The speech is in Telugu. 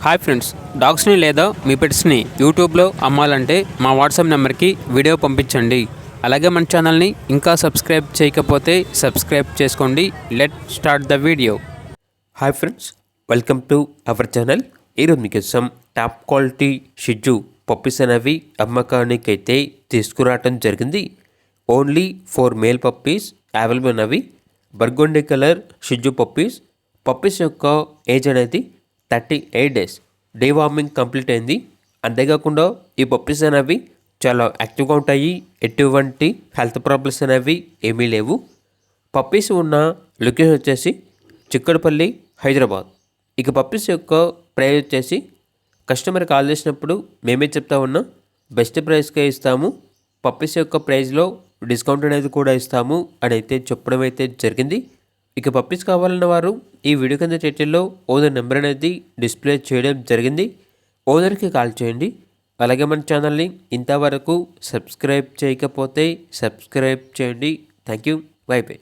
హాయ్ ఫ్రెండ్స్, డాగ్స్ని లేదా మీ పెట్స్ని యూట్యూబ్లో అమ్మాలంటే మా వాట్సాప్ నెంబర్కి వీడియో పంపించండి. అలాగే మన ఛానల్ని ఇంకా సబ్స్క్రైబ్ చేయకపోతే సబ్స్క్రైబ్ చేసుకోండి. Let start the video. Hi friends, welcome to our channel. ఈరోజు మీకోసం టాప్ క్వాలిటీ షిజు పప్పీస్ అనేవి అమ్మకానికి అయితే తీసుకురావటం జరిగింది. ఓన్లీ 4 మేల్ పప్పీస్ అవైలబుల్ ఉన్నవి. బర్గొండి కలర్ షిజు పప్పీస్ యొక్క ఏజ్ అనేది 38 డేస్. డీవార్మింగ్ కంప్లీట్ అయింది. అంతేకాకుండా ఈ పప్పీస్ అనేవి చాలా యాక్టివ్గా ఉంటాయి. ఎటువంటి హెల్త్ ప్రాబ్లమ్స్ అనేవి ఏమీ లేవు. పప్పీస్ ఉన్న లొకేషన్ వచ్చేసి చిక్కడపల్లి, హైదరాబాద్. ఇక పప్పీస్ యొక్క ప్రైస్ వచ్చేసి కస్టమర్ కాల్ చేసినప్పుడు మేమే చెప్తా ఉన్నాం, బెస్ట్ ప్రైస్కే ఇస్తాము, పప్పీస్ యొక్క ప్రైస్లో డిస్కౌంట్ అనేది కూడా ఇస్తాము అని అయితే చెప్పడం అయితే జరిగింది. ఇక పప్పీస్ కావాలన్న వారు ఈ వీడియో కింద టైటిల్లో ఓనర్ నెంబర్ అనేది డిస్ప్లే చేయడం జరిగింది. ఓనర్కి కాల్ చేయండి. అలాగే మన ఛానల్ని ఇంతవరకు సబ్స్క్రైబ్ చేయకపోతే సబ్స్క్రైబ్ చేయండి. Thank you. By by.